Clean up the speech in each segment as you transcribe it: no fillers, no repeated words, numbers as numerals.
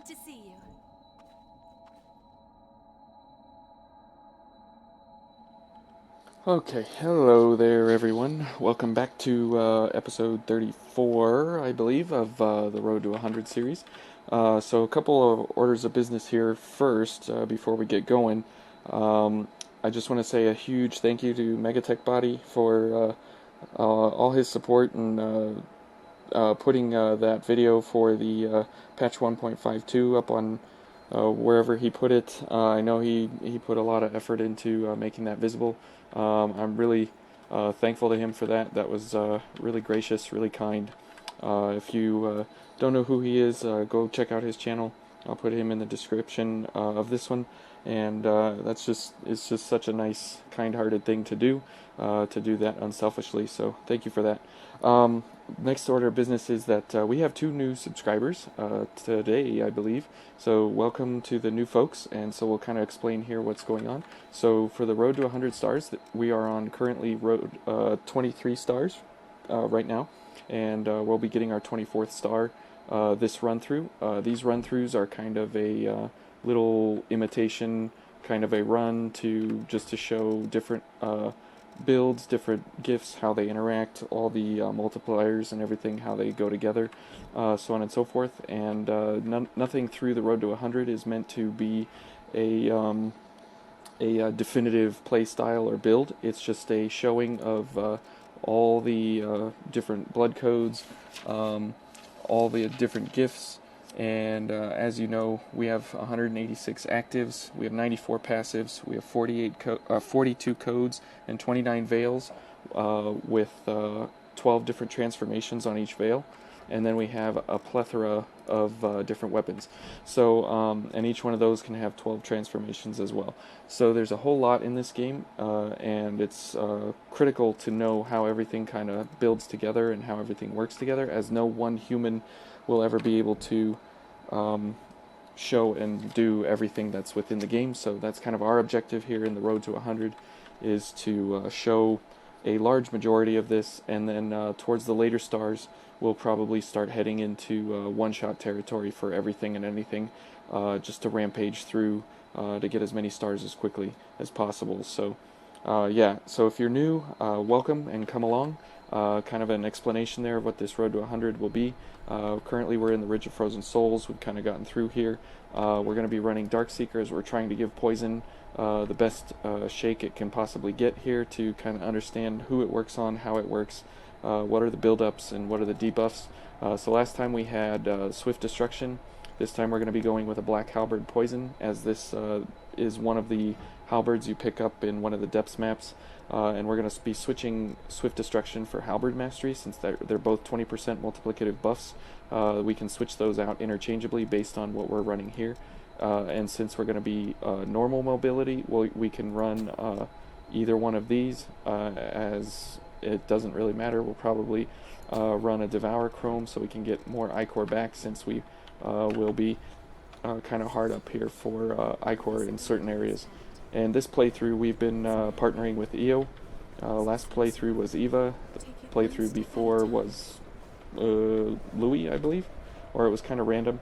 Good to see you. Okay, hello there, everyone. Welcome back to episode 34, I believe, of the Road to 100 series. So, a couple of orders of business here first before we get going. I just want to say a huge thank you to Megatech Body for all his support and putting that video for the patch 1.52 up on wherever he put it. I know he put a lot of effort into making that visible. I'm really thankful to him for that. That was really gracious, really kind. If you don't know who he is, go check out his channel. I'll put him in the description of this one. And it's just such a nice, kind-hearted thing to do that unselfishly. So thank you for that. Next order of business is that we have 2 new subscribers today, I believe. So welcome to the new folks, and so we'll kind of explain here what's going on. So for the road to 100 stars, we are on currently road 23 stars right now, and we'll be getting our 24th star this run through. These run throughs are kind of a little imitation, kind of a run to just to show different builds, different gifts, how they interact, all the multipliers and everything, how they go together, so on and so forth. And nothing through the road to 100 is meant to be a definitive play style or build. It's just a showing of all the different blood codes, all the different gifts. And as you know, we have 186 actives, we have 94 passives, we have 42 codes and 29 veils with 12 different transformations on each veil. And then we have a plethora of different weapons. So, and each one of those can have 12 transformations as well. So there's a whole lot in this game, and it's critical to know how everything kind of builds together and how everything works together, as no one human will ever be able to show and do everything that's within the game. So that's kind of our objective here in the Road to 100, is to show a large majority of this, and then towards the later stars we'll probably start heading into one-shot territory for everything and anything, just to rampage through to get as many stars as quickly as possible. So yeah, so if you're new, welcome and come along. Kind of an explanation there of what this Road to 100 will be. Currently we're in the Ridge of Frozen Souls. We've kind of gotten through here. We're going to be running Darkseekers. We're trying to give Poison the best shake it can possibly get here to kind of understand who it works on, how it works, what are the build-ups, and what are the debuffs. So last time we had Swift Destruction. This time we're going to be going with a Black Halberd Poison, as this is one of the halberds you pick up in one of the depths maps. And we're going to be switching Swift Destruction for Halberd Mastery, since they're both 20% multiplicative buffs. We can switch those out interchangeably based on what we're running here. And since we're going to be normal mobility, we can run either one of these, as it doesn't really matter. We'll probably run a Devour Chrome so we can get more Ichor back, since we will be kind of hard up here for Ichor in certain areas. And this playthrough we've been partnering with EO. Last playthrough was Eva. The playthrough before was Louis, I believe, or it was kind of random.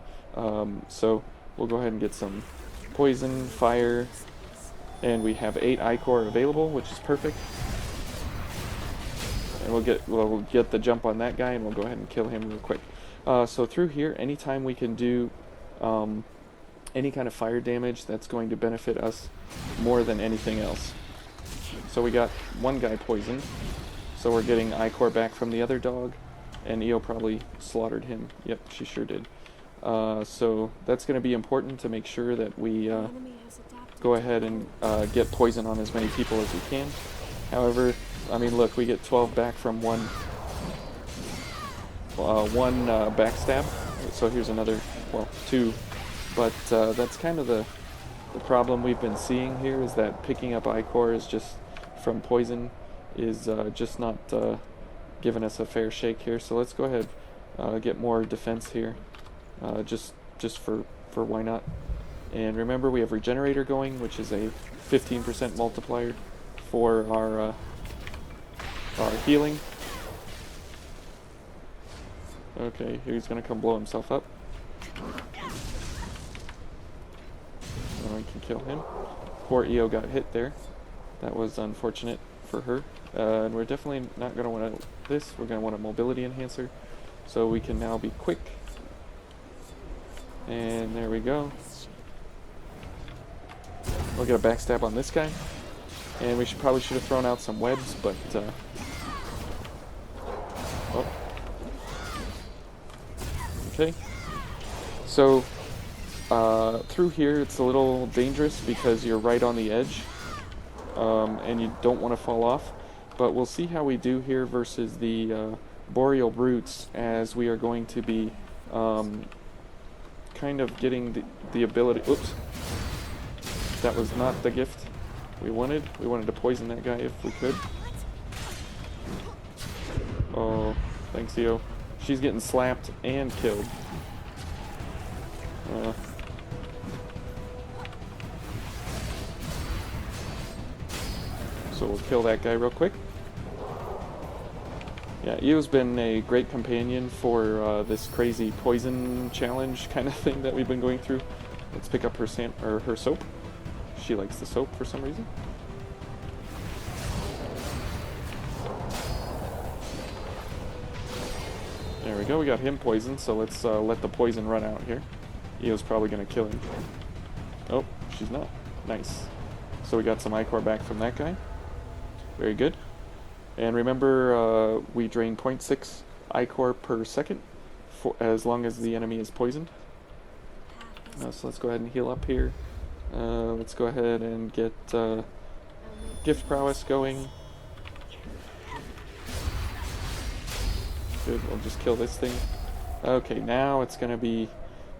So we'll go ahead and get some poison, fire, and we have 8 Ichor available, which is perfect. And we'll get the jump on that guy, and we'll go ahead and kill him real quick. So through here, anytime we can do any kind of fire damage, that's going to benefit us more than anything else. So we got one guy poisoned, so we're getting Ichor back from the other dog, and EO probably slaughtered him. Yep, she sure did. So that's going to be important to make sure that we go ahead and get poison on as many people as we can. However, I mean, look, we get 12 back from one backstab. So here's another, well, 2. But that's kind of the problem we've been seeing here, is that picking up Ichor is just from poison is just not giving us a fair shake here. So let's go ahead, get more defense here, just for why not. And remember, we have Regenerator going, which is a 15% multiplier for our healing. Okay, here he's gonna come blow himself up. and we can kill him. Poor EO got hit there. That was unfortunate for her. And we're definitely not going to want this. We're going to want a mobility enhancer. So we can now be quick. And there we go. We'll get a backstab on this guy. And we probably should have thrown out some webs, but... oh. Okay. So, through here it's a little dangerous because you're right on the edge. And you don't want to fall off. But we'll see how we do here versus the boreal brutes, as we are going to be kind of getting the ability... Oops. That was not the gift we wanted. We wanted to poison that guy if we could. Oh, thanks, EO. She's getting slapped and killed. So we'll kill that guy real quick. Yeah, EO's been a great companion for this crazy poison challenge kind of thing that we've been going through. Let's pick up her her soap. She likes the soap for some reason. There we go, we got him poisoned, so let's let the poison run out here. EO's probably going to kill him. Oh, she's not. Nice. So we got some ichor back from that guy. Very good. And remember, we drain 0.6 ichor per second for as long as the enemy is poisoned. So let's go ahead and heal up here. Let's go ahead and get gift prowess going. Good, we'll just kill this thing. Okay, now it's going to be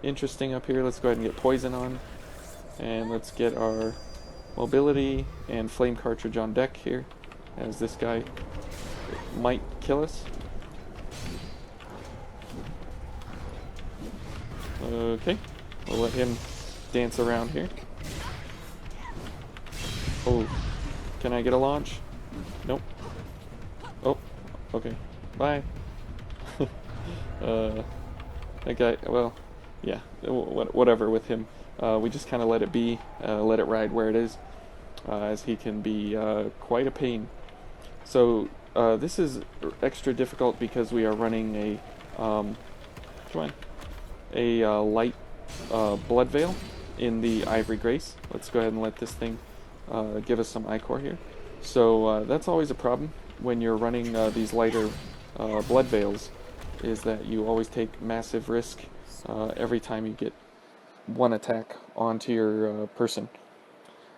interesting up here. Let's go ahead and get poison on. And let's get our mobility and flame cartridge on deck here, as this guy might kill us. Okay, we'll let him dance around here. Oh, can I get a launch? Nope. Oh, okay. Bye. That guy, well, yeah, whatever with him. We just kind of let it be, let it ride where it is, as he can be quite a pain. So this is extra difficult because we are running a, a light blood veil in the Ivory Grace. Let's go ahead and let this thing give us some ichor here. So that's always a problem when you're running these lighter blood veils, is that you always take massive risk every time you get one attack onto your person.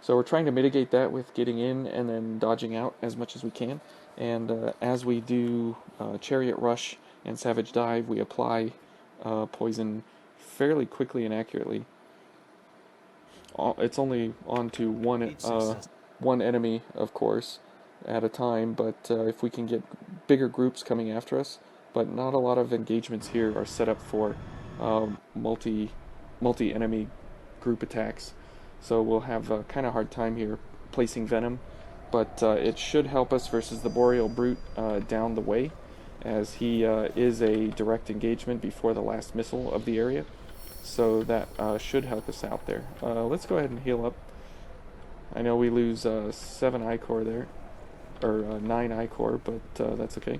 So we're trying to mitigate that with getting in and then dodging out as much as we can. And as we do Chariot Rush and Savage Dive, we apply poison fairly quickly and accurately. It's only onto one enemy, of course, at a time, but if we can get bigger groups coming after us, but not a lot of engagements here are set up for multi-enemy group attacks. So we'll have a kind of hard time here placing Venom, but it should help us versus the Boreal Brute down the way, as he is a direct engagement before the last missile of the area. So that should help us out there. Let's go ahead and heal up. I know we lose 7 ichor there, or 9 ichor, but that's okay.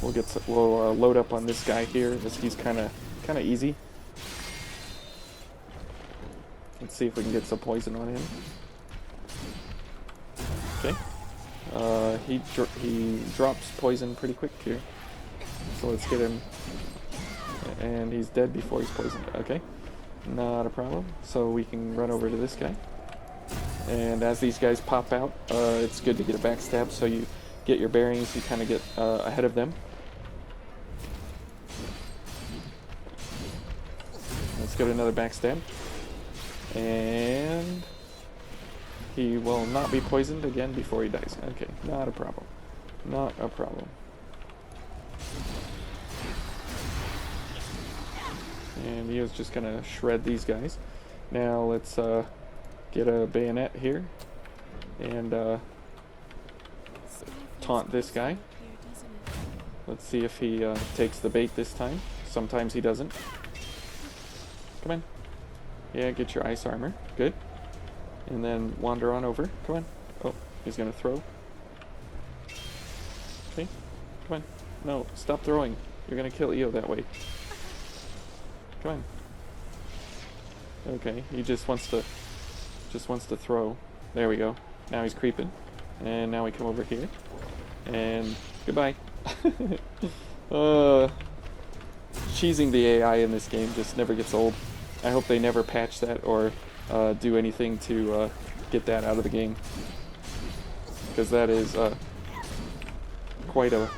We'll load up on this guy here, as he's kind of easy. Let's see if we can get some poison on him. Okay. He drops poison pretty quick here, so let's get him. And he's dead before he's poisoned. Okay, not a problem. So we can run over to this guy. And as these guys pop out, it's good to get a backstab so you get your bearings, you kind of get ahead of them. Let's get another backstab. And he will not be poisoned again before he dies. Okay, not a problem. Not a problem. And he was just gonna shred these guys. Now let's get a bayonet here and taunt this guy. Let's see if he takes the bait this time. Sometimes he doesn't. Come in. Yeah, get your ice armor. Good. And then wander on over. Come on. Oh, he's gonna throw. Okay. Come on. No, stop throwing. You're gonna kill Io that way. Come on. Okay, he just wants to throw. There we go. Now he's creeping. And now we come over here. And goodbye. Cheesing the AI in this game just never gets old. I hope they never patch that or do anything to get that out of the game, because that is quite a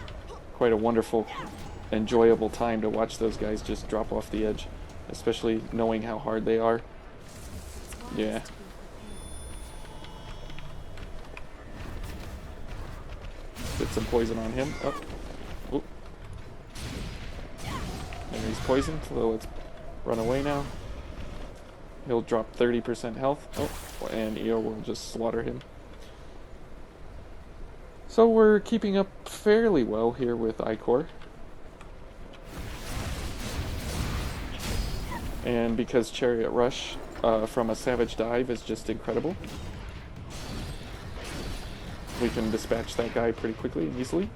wonderful, enjoyable time to watch those guys just drop off the edge, especially knowing how hard they are. Yeah. Get some poison on him. Oh. Oop. And he's poisoned, so let's run away now. He'll drop 30% health. Oh, and Io will just slaughter him. So we're keeping up fairly well here with Icor. And because Chariot Rush from a Savage Dive is just incredible, we can dispatch that guy pretty quickly and easily.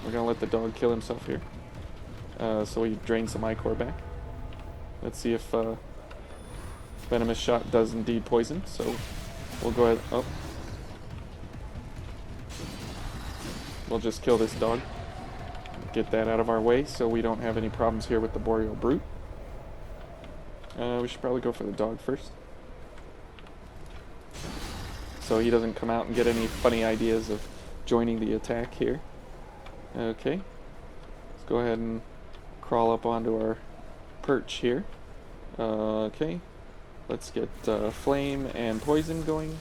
We're gonna let the dog kill himself here. So we drain some Icor back. Let's see if Venomous Shot does indeed poison, so we'll go ahead. Oh. We'll just kill this dog. Get that out of our way so we don't have any problems here with the Boreal Brute. We should probably go for the dog first, so he doesn't come out and get any funny ideas of joining the attack here. Okay. Let's go ahead and crawl up onto our perch here. Okay. Let's get flame and poison going,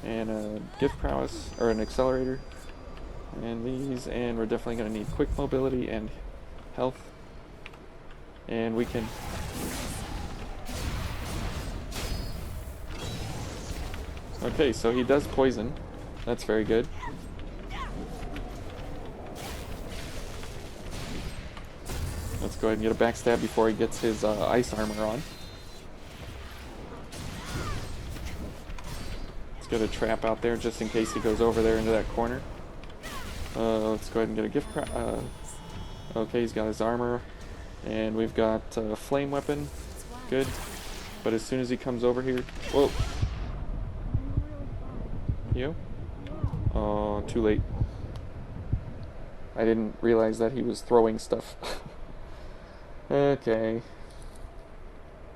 and a gift prowess, or an accelerator, and these, and we're definitely going to need quick mobility and health, and we can... Okay, so he does poison. That's very good. Let's go ahead and get a backstab before he gets his ice armor on. Let's get a trap out there just in case he goes over there into that corner. Let's go ahead and get a gift okay, he's got his armor. And we've got a flame weapon. Good. But as soon as he comes over here... Whoa! You? Oh, too late. I didn't realize that he was throwing stuff. Okay.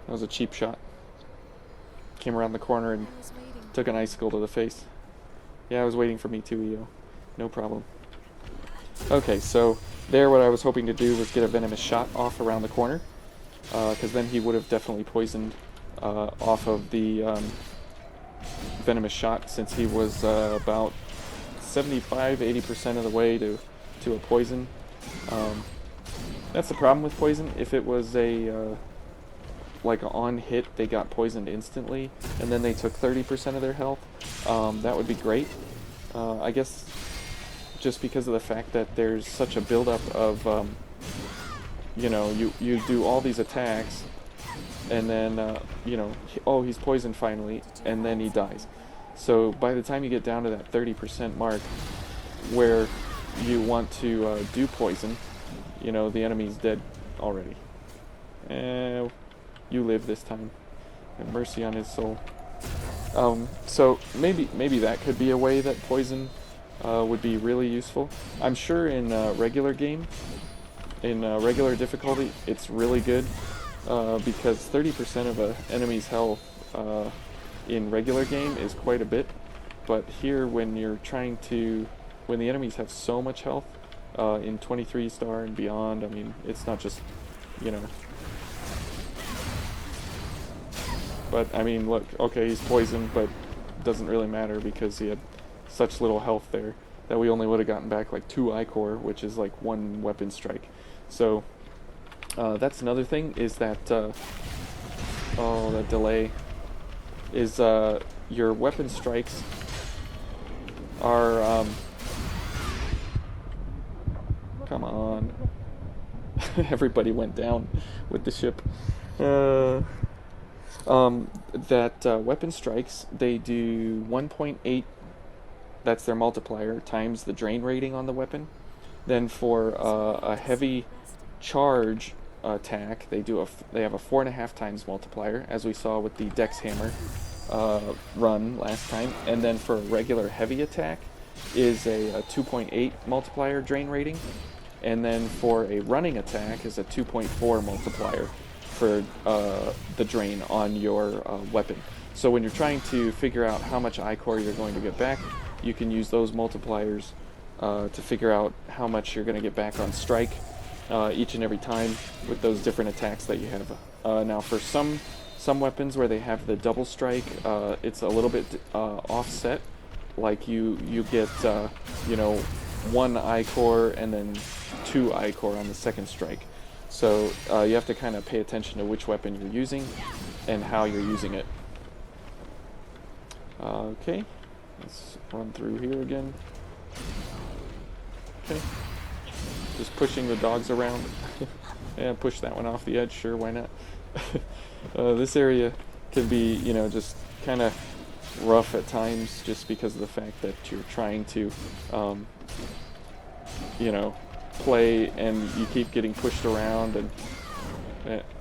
That was a cheap shot. Came around the corner and took an icicle to the face. Yeah, I was waiting for me too, Io. No problem. Okay, so there what I was hoping to do was get a Venomous Shot off around the corner, because then he would have definitely poisoned off of the Venomous Shot, since he was about 75-80% of the way to a poison. That's the problem with poison. If it was a like on hit, they got poisoned instantly, and then they took 30% of their health, that would be great. I guess just because of the fact that there's such a buildup of, you know, you do all these attacks, and then, you know, oh, he's poisoned finally, and then he dies. So by the time you get down to that 30% mark, where you want to do poison, you know, the enemy's dead already. You live this time. Have mercy on his soul. So maybe that could be a way that poison would be really useful. I'm sure in regular game, in regular difficulty, it's really good, because 30% of an enemy's health in regular game is quite a bit. But here, when the enemies have so much health, in 23 star and beyond, I mean, it's not just, you know. But, I mean, look, okay, he's poisoned, but it doesn't really matter because he had such little health there that we only would have gotten back like 2 Icor, which is like 1 weapon strike. So, that's another thing, is that, oh, that delay, is your weapon strikes are, come on. Everybody went down with the ship. That weapon strikes, they do 1.8, that's their multiplier, times the drain rating on the weapon. Then for a heavy charge attack, they have a 4.5 times multiplier, as we saw with the Dex Hammer run last time. And then for a regular heavy attack is a 2.8 multiplier drain rating. And then for a running attack is a 2.4 multiplier for the drain on your weapon. So when you're trying to figure out how much I-core you're going to get back, you can use those multipliers to figure out how much you're going to get back on strike each and every time with those different attacks that you have. Now for some weapons where they have the double strike, it's a little bit offset. Like you get one I-core and then 2 I-core on the second strike. So you have to kind of pay attention to which weapon you're using and how you're using it. Okay, let's run through here again. Okay, just pushing the dogs around. Yeah, push that one off the edge, sure, why not? This area can be, just kind of rough at times just because of the fact that you're trying to, play and you keep getting pushed around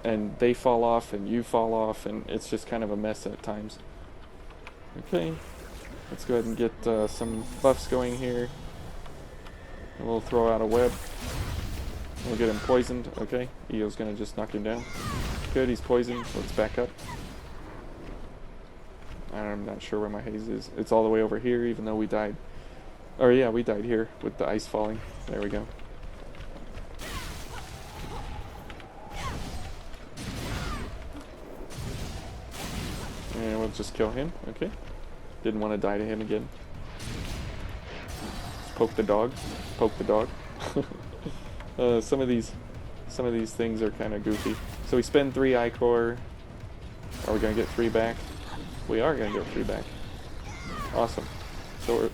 and they fall off and you fall off and it's just kind of a mess at times. Okay, let's go ahead and get some buffs going here. And we'll throw out a web. We'll get him poisoned. Okay, Eo's gonna just knock him down. Good, he's poisoned. Let's back up. I'm not sure where my haze is. It's all the way over here, even though we died. Or yeah, we died here with the ice falling. There we go. And we'll just kill him. Okay. Didn't want to die to him again. Just poke the dog. Poke the dog. Some of these things are kind of goofy. So we spend 3 I-core. Are we gonna get 3 back? We are gonna get 3 back. Awesome. So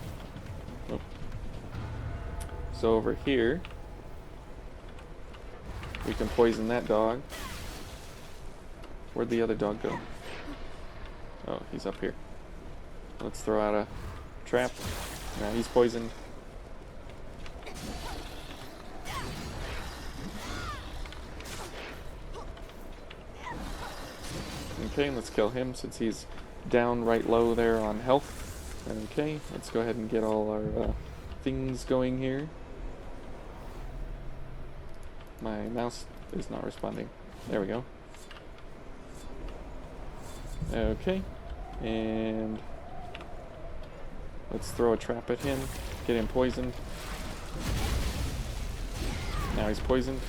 over here, we can poison that dog. Where'd the other dog go? Oh, he's up here. Let's throw out a trap. Now he's poisoned. Okay, let's kill him since he's down right low there on health. Okay, let's go ahead and get all our things going here. My mouse is not responding. There we go. Okay, and let's throw a trap at him, get him poisoned. Now he's poisoned.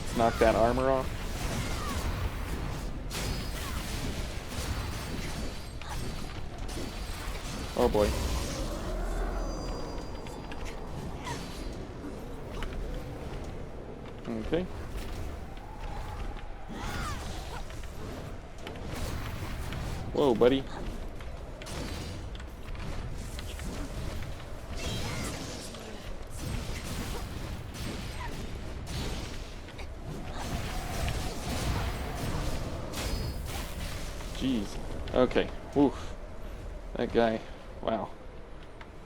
Let's knock that armor off. Oh boy. Okay. Whoa, buddy. Jeez. Okay. Oof. That guy. Wow.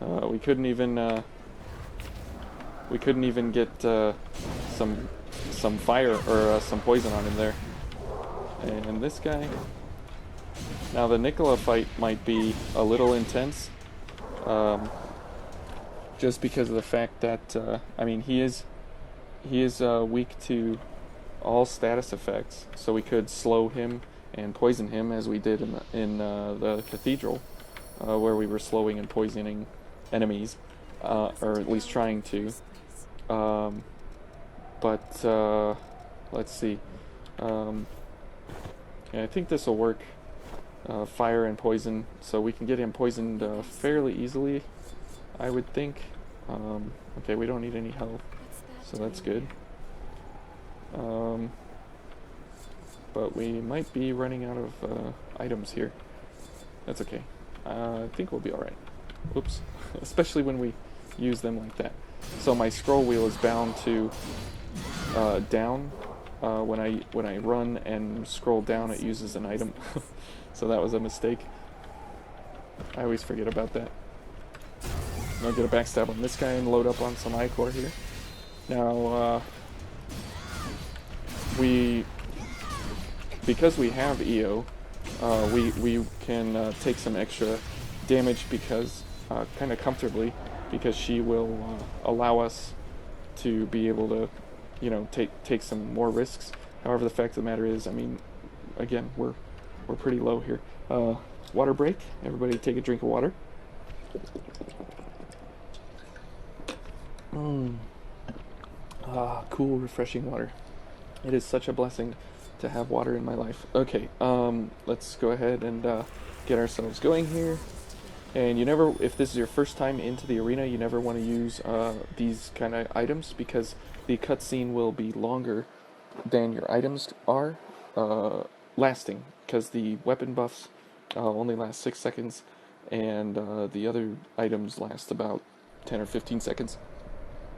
We couldn't even get some fire or some poison on him there. And this guy. Now the Nicola fight might be a little intense, just because of the fact that he is weak to all status effects, so we could slow him and poison him as we did in the cathedral, where we were slowing and poisoning enemies, or at least trying to. But let's see. Yeah, I think this will work. Fire and poison, so we can get him poisoned fairly easily, I would think. Okay, we don't need any health, so that's good. But we might be running out of items here. That's okay. I think we'll be alright. Oops. Especially when we use them like that. So my scroll wheel is bound to down when I run and scroll down, it uses an item. So that was a mistake. I always forget about that. I'll get a backstab on this guy and load up on some Ichor here. Now, because we have EO, we can take some extra damage because kind of comfortably, because she will allow us to be able to, take some more risks. However, the fact of the matter is, I mean, again, we're pretty low here. Water break. Everybody take a drink of water. Cool, refreshing water. It is such a blessing to have water in my life. Okay, let's go ahead and get ourselves going here. And if this is your first time into the arena, you never want to use these kind of items, because the cutscene will be longer than your items are lasting, because the weapon buffs only last 6 seconds, and the other items last about 10 or 15 seconds.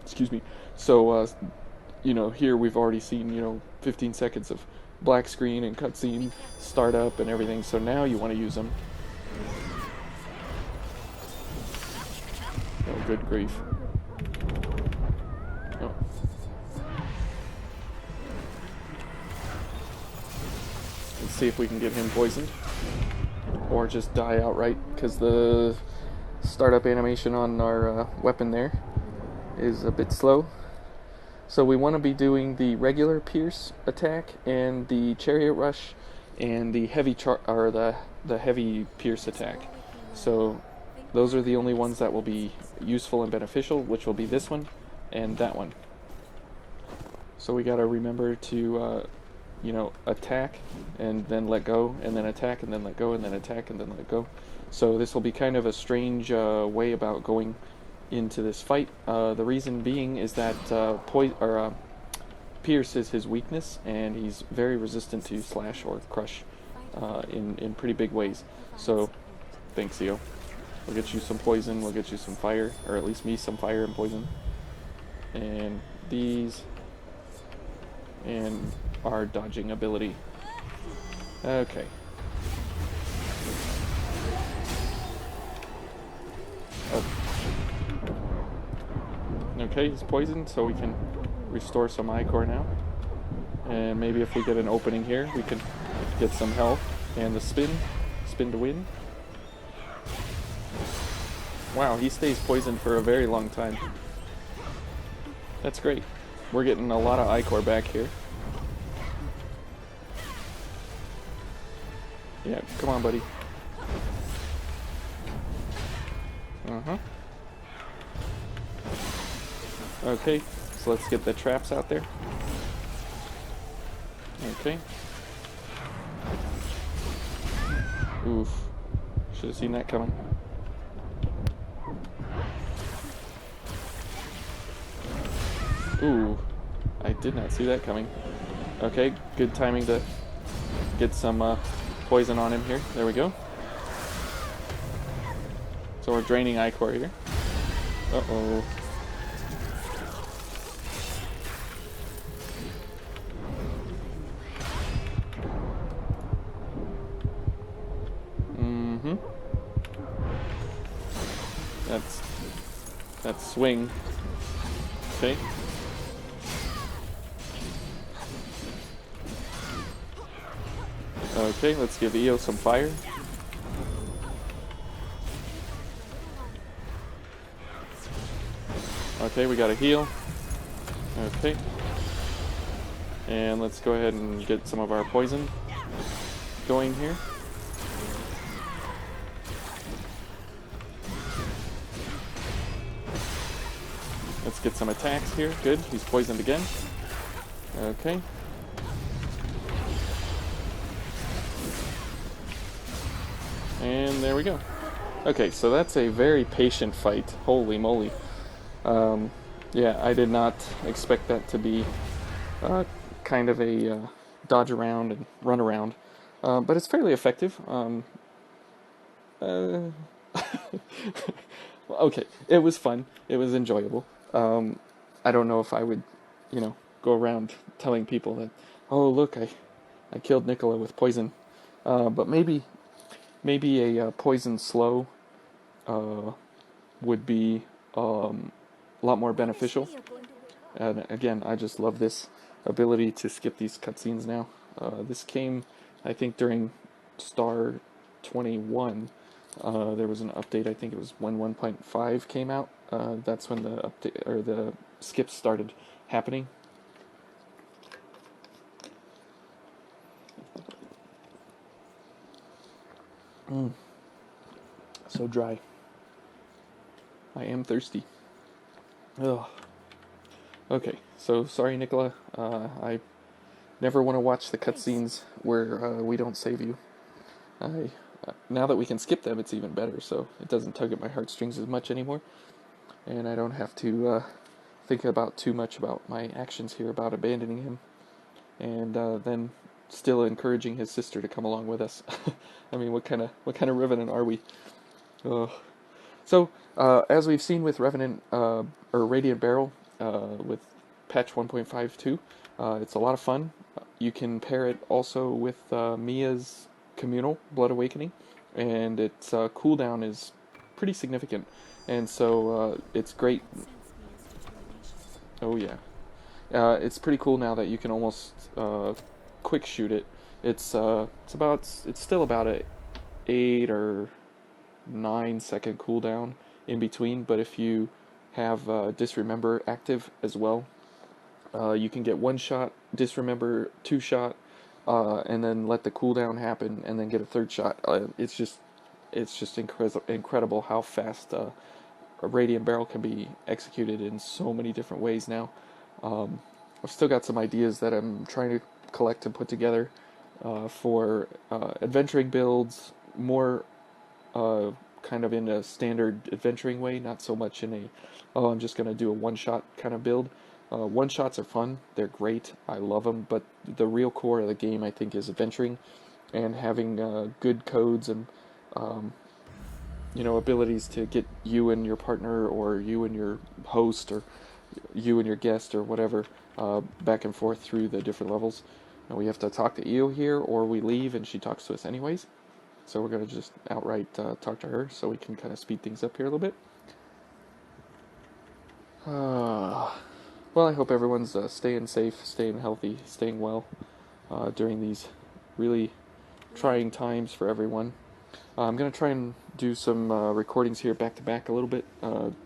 Excuse me. So, here we've already seen, 15 seconds of black screen and cutscene, startup and everything, so now you want to use them. Oh, good grief. Oh. Let's see if we can get him poisoned. Or just die outright, because the startup animation on our weapon there is a bit slow. So we want to be doing the regular pierce attack and the chariot rush and the heavy the heavy pierce attack. So those are the only ones that will be useful and beneficial, which will be this one and that one. So we got to remember to attack and then let go, and then attack and then let go, and then attack and then let go. So this will be kind of a strange way about going into this fight. The reason being is that Pierce is his weakness, and he's very resistant to slash or crush in pretty big ways. So, thanks, Eo. We'll get you some poison, we'll get you some fire, or at least me some fire and poison. And these, and our dodging ability. Okay. Oh. Okay, he's poisoned, so we can restore some Ichor now. And maybe if we get an opening here, we can get some health. And the spin to win. Wow, he stays poisoned for a very long time. That's great. We're getting a lot of Ichor back here. Yeah, come on, buddy. Okay, so let's get the traps out there. Okay. Oof. Should have seen that coming. Ooh. I did not see that coming. Okay, good timing to get some poison on him here. There we go. So we're draining Ichor here. Uh-oh. That's swing. Okay. Okay, let's give Eo some fire. Okay, we got a heal. Okay. And let's go ahead and get some of our poison going here. Let's get some attacks here. Good, he's poisoned again. Okay. And there we go. Okay, so that's a very patient fight. Holy moly. Yeah, I did not expect that to be kind of a dodge around and run around. But it's fairly effective. Okay, it was fun. It was enjoyable. I don't know if I would, go around telling people that Oh, look, I killed Nicola with poison. But maybe a poison slow uh, would be a lot more When is beneficial. Shia going to wake up? And again, I just love this ability to skip these cutscenes now. This came, I think, during Star 21. There was an update. I think it was when 1.5 came out. That's when the update or the skips started happening. So dry. I am thirsty. Ugh. Okay, so sorry, Nicola. I never want to watch the Thanks. cutscenes where we don't save you. I Now that we can skip them, it's even better. So it doesn't tug at my heartstrings as much anymore, and I don't have to think about too much about my actions here about abandoning him, and then still encouraging his sister to come along with us. I mean, what kind of revenant are we? Ugh. So, as we've seen with Revenant or Radiant Barrel with patch 1.52, it's a lot of fun. You can pair it also with Mia's Communal Blood Awakening, and its cooldown is pretty significant, and so it's great. Sense Mia's determination. Oh yeah, it's pretty cool now that you can almost quick shoot it. It's still about a 8 or 9 second cooldown in between, but if you have Disremember active as well, you can get one shot, Disremember, two shot, and then let the cooldown happen, and then get a third shot. It's just incredible how fast a Radiant Barrel can be executed in so many different ways now. I've still got some ideas that I'm trying to collect and put together for adventuring builds, more uh, kind of in a standard adventuring way, not so much in I'm just going to do a one shot kind of build. One shots are fun, they're great, I love them, but the real core of the game, I think, is adventuring and having good codes and um, abilities to get you and your partner, or you and your host, or you and your guest, or whatever, back and forth through the different levels. And we have to talk to Io here, or we leave and she talks to us anyways. So we're going to just outright talk to her so we can kind of speed things up here a little bit. Well, I hope everyone's staying safe, staying healthy, staying well during these really trying times for everyone. I'm going to try and do some recordings here back to back a little bit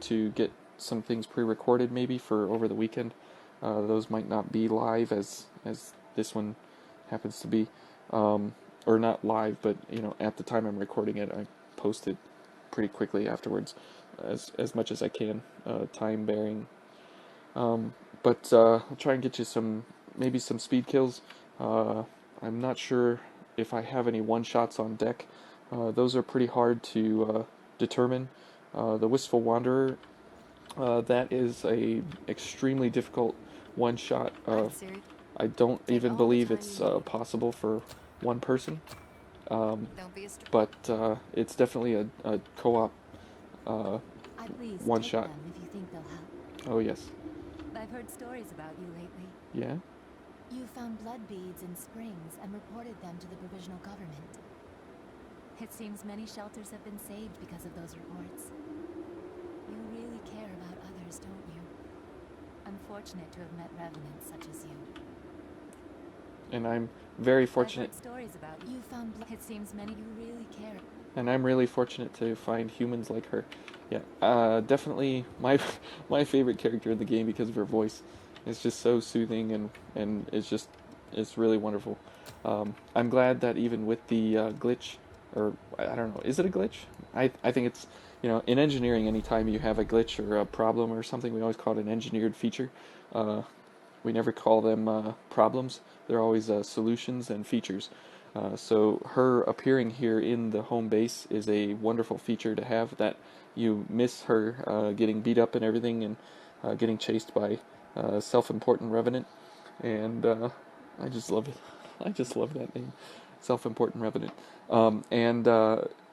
to get some things pre-recorded maybe for over the weekend. Those might not be live as this one happens to be. Or not live, but at the time I'm recording it, I post it pretty quickly afterwards, as much as I can, time bearing. But I'll try and get you maybe some speed kills. I'm not sure if I have any one shots on deck. Those are pretty hard to determine. The Wistful Wanderer, that is a extremely difficult one shot. I don't even believe it's possible for one person. Don't be a str- But it's definitely a co-op Please one take shot. them if you think they'll help. Oh yes, I've heard stories about you lately. yeah. You found blood beads in springs and reported them to the provisional government. It seems many shelters have been saved because of those reports. You really care about others, don't you? I'm fortunate to have met revenants such as you. And I'm very I've fortunate. heard stories about you. You found blood. It seems many you really care. And I'm really fortunate to find humans like her. Yeah, definitely my my favorite character in the game because of her voice. It's just so soothing, and it's really wonderful. I'm glad that even with the glitch, or I don't know, is it a glitch? I think it's, in engineering, anytime you have a glitch or a problem or something, we always call it an engineered feature. Uh, we never call them problems. They're always solutions and features. So her appearing here in the home base is a wonderful feature to have. That you miss her getting beat up and everything, and getting chased by self-important revenant, and I just love it. I just love that name, self-important revenant. And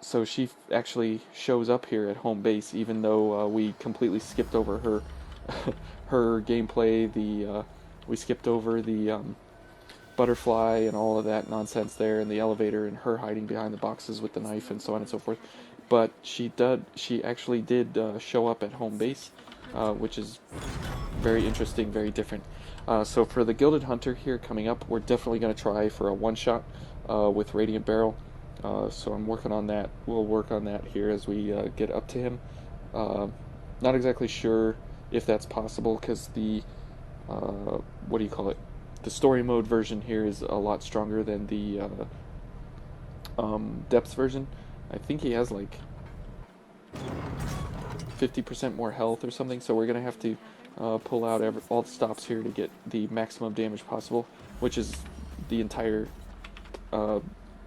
so she actually shows up here at home base, even though we completely skipped over her her gameplay. We skipped over butterfly and all of that nonsense there in the elevator, and her hiding behind the boxes with the knife and so on and so forth. But she actually did show up at home base, which is very interesting, very different. So for the Gilded Hunter here coming up, we're definitely going to try for a one-shot with Radiant Barrel. So I'm working on that. We'll work on that here as we get up to him. Not exactly sure if that's possible because the what do you call it? The story mode version here is a lot stronger than the depths version. I think he has like 50% more health or something, so we're gonna have to pull out all the stops here to get the maximum damage possible, which is the entire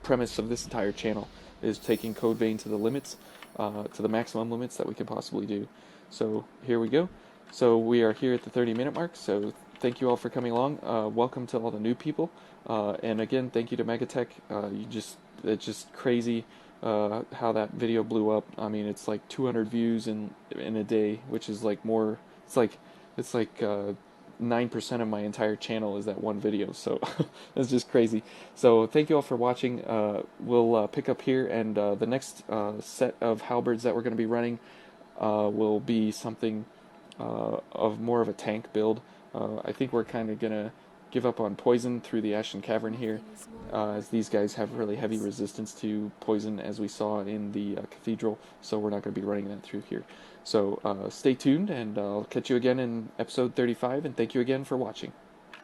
premise of this entire channel, is taking Code Vein to the limits, to the maximum limits that we can possibly do. So here we go. So we are here at the 30-minute mark, so thank you all for coming along. Welcome to all the new people, and again, thank you to Megatech. It's just crazy how that video blew up. I mean, it's like 200 views in a day, which is like more. It's like 9% of my entire channel is that one video. So it's just crazy. So thank you all for watching. We'll pick up here, and the next set of halberds that we're going to be running will be something of more of a tank build. I think we're kind of gonna give up on poison through the Ashen Cavern here, as these guys have really heavy resistance to poison, as we saw in the cathedral, so we're not going to be running that through here. So stay tuned, and I'll catch you again in episode 35, and thank you again for watching.